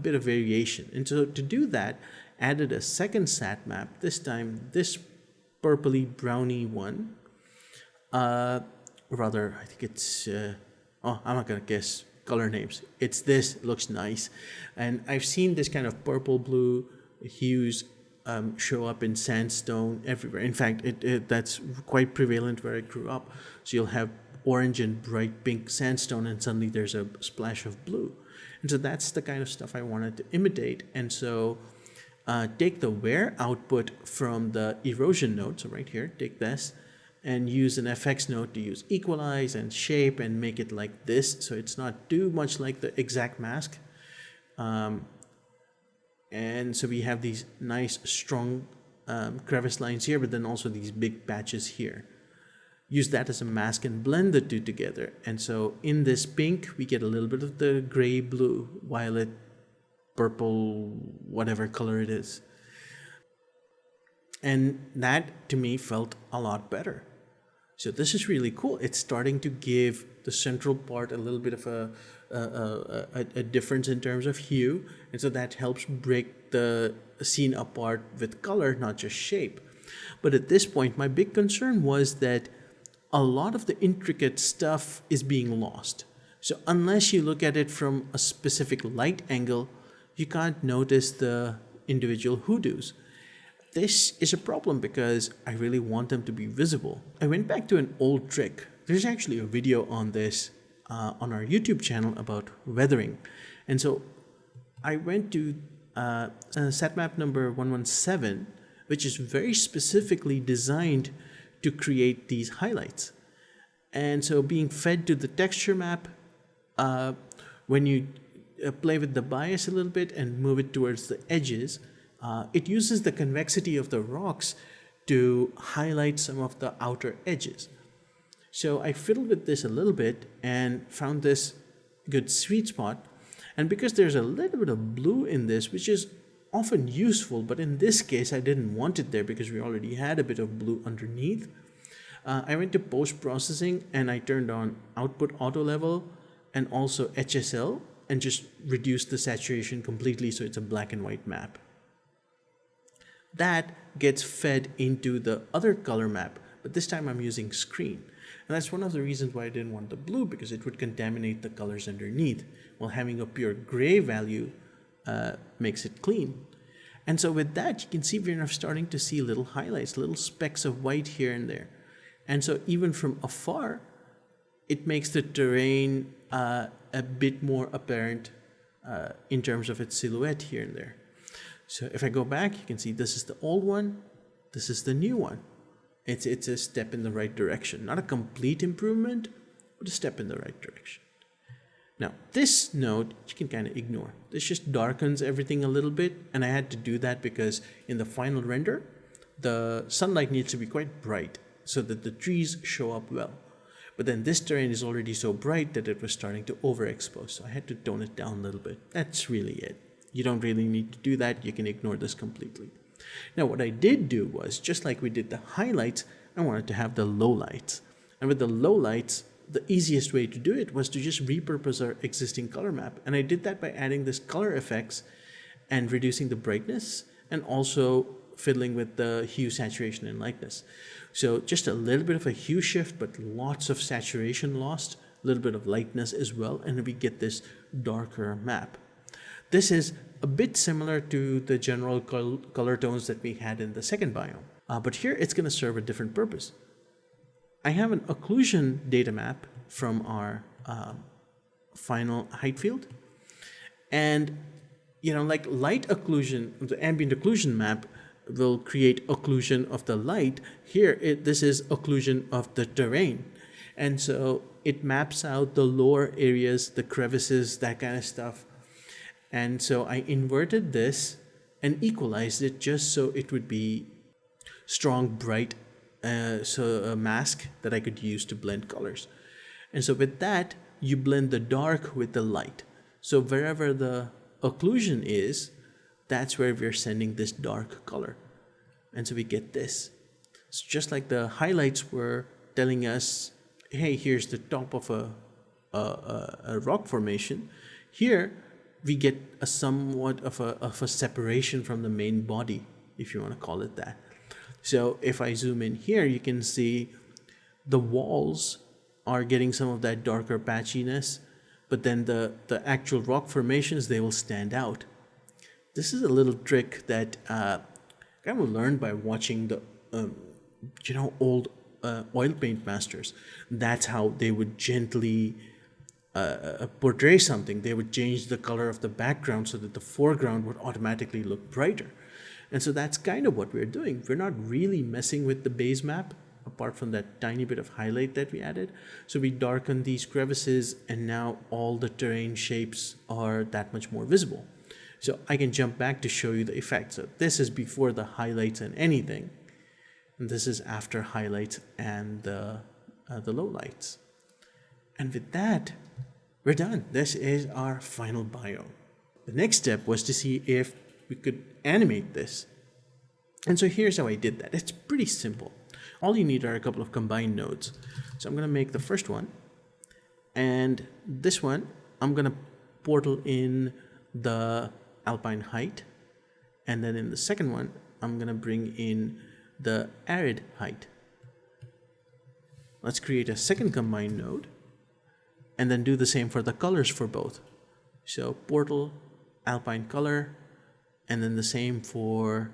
bit of variation. And so to do that, added a second sat map, this time this purpley browny one. Rather, I think it's, I'm not going to guess color names. It's this, looks nice. And I've seen this kind of purple blue hues show up in sandstone everywhere. In fact, that's quite prevalent where I grew up. So you'll have orange and bright pink sandstone, and suddenly there's a splash of blue. And so that's the kind of stuff I wanted to imitate. And so take the wear output from the erosion node. So right here, take this, and use an FX node to use equalize and shape and make it like this, so it's not too much like the exact mask. And so we have these nice strong crevice lines here, but then also these big patches here. Use that as a mask and blend the two together. And so in this pink, we get a little bit of the gray, blue, violet, purple, whatever color it is. And that to me felt a lot better. So this is really cool. It's starting to give the central part a little bit of a difference in terms of hue. And so that helps break the scene apart with color, not just shape. But at this point, my big concern was that a lot of the intricate stuff is being lost. So unless you look at it from a specific light angle, you can't notice the individual hoodoos. This is a problem because I really want them to be visible. I went back to an old trick. There's actually a video on this on our YouTube channel about weathering. And so I went to sat map number 117, which is very specifically designed to create these highlights. And so being fed to the texture map, when you play with the bias a little bit and move it towards the edges, it uses the convexity of the rocks to highlight some of the outer edges. So I fiddled with this a little bit and found this good sweet spot. And because there's a little bit of blue in this, which is often useful, but in this case I didn't want it there because we already had a bit of blue underneath, I went to post-processing and I turned on output auto level and also HSL and just reduced the saturation completely so it's a black and white map. that gets fed into the other color map, but this time I'm using screen. And that's one of the reasons why I didn't want the blue, because it would contaminate the colors underneath, while having a pure gray value makes it clean. And so with that, you can see we're starting to see little highlights, little specks of white here and there. And so even from afar, it makes the terrain a bit more apparent in terms of its silhouette here and there. So if I go back, you can see this is the old one, this is the new one. It's a step in the right direction. Not a complete improvement, but a step in the right direction. Now, this node, you can kind of ignore. This just darkens everything a little bit, and I had to do that because in the final render, the sunlight needs to be quite bright so that the trees show up well. But then this terrain is already so bright that it was starting to overexpose, so I had to tone it down a little bit. That's really it. You don't really need to do that. You can ignore this completely. Now, what I did do was, just like we did the highlights, I wanted to have the lowlights. And with the lowlights, the easiest way to do it was to just repurpose our existing color map. And I did that by adding this color effects and reducing the brightness, and also fiddling with the hue, saturation, and lightness. So just a little bit of a hue shift, but lots of saturation lost, a little bit of lightness as well, and we get this darker map. This is a bit similar to the general color tones that we had in the second biome, but here it's going to serve a different purpose. I have an occlusion data map from our final height field, and like light occlusion, the ambient occlusion map will create occlusion of the light. Here, this is occlusion of the terrain, and so it maps out the lower areas, the crevices, that kind of stuff. And so I inverted this and equalized it just so it would be strong, bright, so a mask that I could use to blend colors. And so with that, you blend the dark with the light. So wherever the occlusion is, that's where we're sending this dark color. And so we get this. So just like the highlights were telling us, hey, here's the top of a rock formation, here we get a somewhat of a separation from the main body, if you want to call it that. So if I zoom in here, you can see the walls are getting some of that darker patchiness, but then the actual rock formations, they will stand out. This is a little trick that I kind of learned by watching the old oil paint masters. That's how they would gently portray something. They would change the color of the background so that the foreground would automatically look brighter. And so that's kind of what we're doing. We're not really messing with the base map, apart from that tiny bit of highlight that we added. So we darken these crevices, and now all the terrain shapes are that much more visible. So I can jump back to show you the effect. So this is before the highlights and anything. And this is after highlights and the lowlights. And with that, we're done. This is our final biome. The next step was to see if we could animate this. And so here's how I did that. It's pretty simple. All you need are a couple of combined nodes. So I'm going to make the first one. And this one, I'm going to portal in the Alpine height. And then in the second one, I'm going to bring in the Arid height. Let's create a second combined node. And then do the same for the colors for both. So portal, Alpine color, and then the same for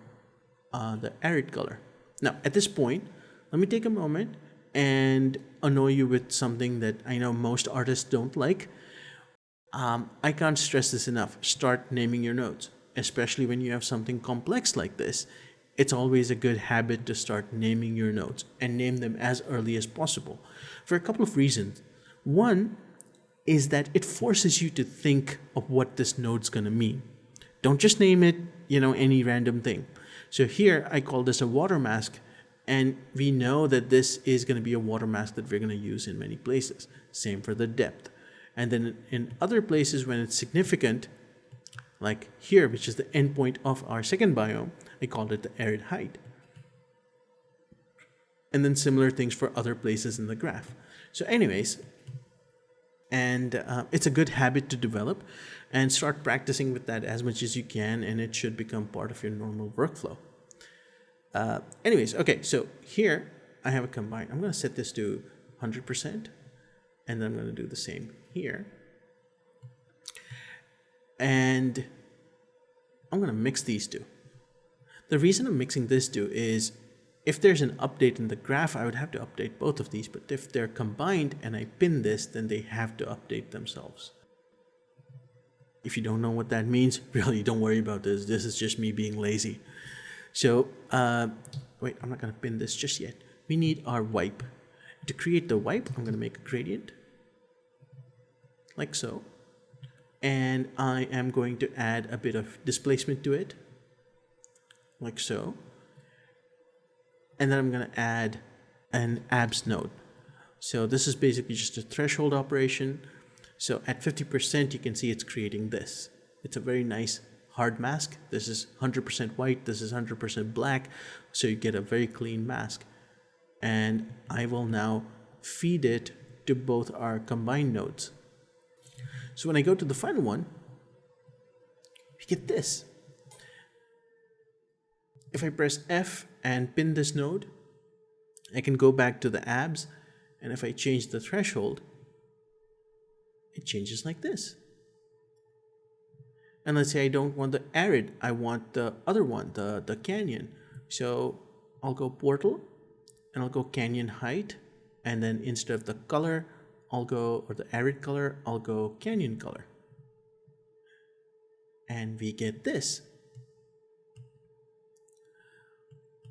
the Arid color. Now, at this point, let me take a moment and annoy you with something that I know most artists don't like. I can't stress this enough. Start naming your nodes, especially when you have something complex like this. It's always a good habit to start naming your nodes and name them as early as possible for a couple of reasons. One is that it forces you to think of what this node's going to mean. Don't just name it, any random thing. So here I call this a water mask, and we know that this is going to be a water mask that we're going to use in many places. Same for the depth. And then in other places when it's significant, like here, which is the endpoint of our second biome, I called it the Arid height. And then similar things for other places in the graph. So anyways, and it's a good habit to develop, and start practicing with that as much as you can, and it should become part of your normal workflow. Anyways, okay, so here I have a combine. I'm going to set this to 100%, and then I'm going to do the same here. And I'm going to mix these two. The reason I'm mixing this two is if there's an update in the graph, I would have to update both of these. But if they're combined and I pin this, then they have to update themselves. If you don't know what that means, really don't worry about this. This is just me being lazy. So, wait, I'm not going to pin this just yet. We need our wipe. To create the wipe, I'm going to make a gradient, like so. And I am going to add a bit of displacement to it, like so. And then I'm going to add an abs node. So this is basically just a threshold operation. So at 50%, you can see it's creating this. It's a very nice hard mask. This is 100% white. This is 100% black. So you get a very clean mask. And I will now feed it to both our combined nodes. So when I go to the final one, we get this. If I press F and pin this node, I can go back to the abs, and if I change the threshold, it changes like this. And let's say I don't want the Arid, I want the other one, the canyon. So I'll go portal, and I'll go canyon height, and then instead of the color, I'll go, or the Arid color, I'll go canyon color. And we get this.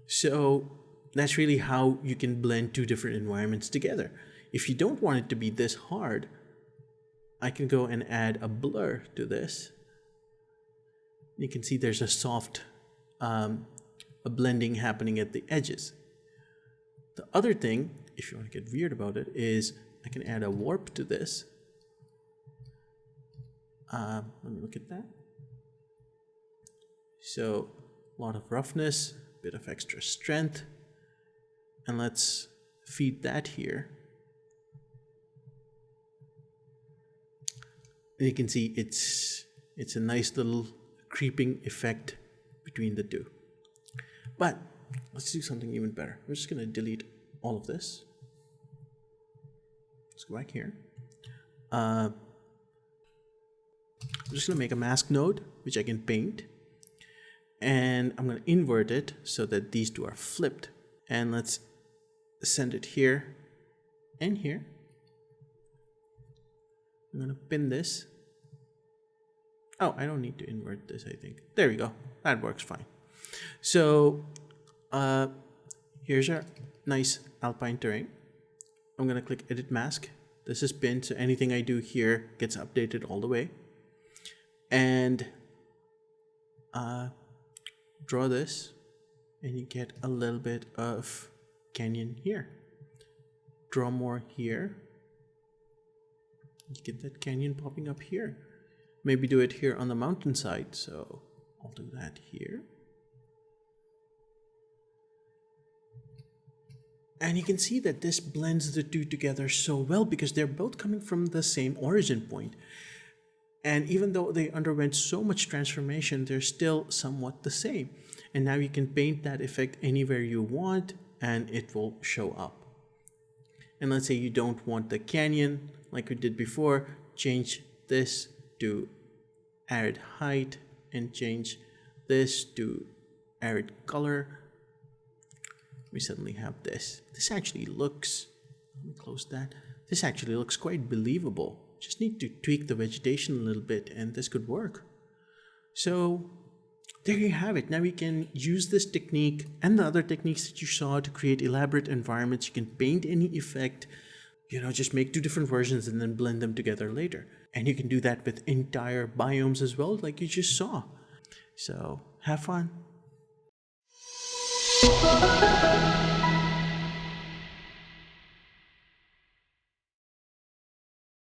So that's really how you can blend two different environments together. If you don't want it to be this hard, I can go and add a blur to this. You can see there's a soft a blending happening at the edges. The other thing, if you want to get weird about it, is I can add a warp to this. Let me look at that. So a lot of roughness, a bit of extra strength, and let's feed that here. And you can see it's a nice little creeping effect between the two. But let's do something even better. We're just going to delete all of this. Let's go back here. I'm just going to make a mask node, which I can paint. And I'm going to invert it so that these two are flipped. And let's send it here and here. I'm going to pin this. Oh, I don't need to invert this, I think. There we go. That works fine. So here's our nice Alpine terrain. I'm going to click Edit Mask. This is pinned, so anything I do here gets updated all the way. And draw this, and you get a little bit of canyon here. Draw more here. You get that canyon popping up here. Maybe do it here on the mountainside, so I'll do that here. And you can see that this blends the two together so well because they're both coming from the same origin point. And even though they underwent so much transformation, they're still somewhat the same. And now you can paint that effect anywhere you want and it will show up. And let's say you don't want the canyon like we did before, change this to Arid height and change this to Arid color. We suddenly have this. This actually looks, let me close that. This actually looks quite believable. Just need to tweak the vegetation a little bit and this could work. So there you have it. Now we can use this technique and the other techniques that you saw to create elaborate environments. You can paint any effect, just make two different versions and then blend them together later. And you can do that with entire biomes as well, like you just saw. So have fun.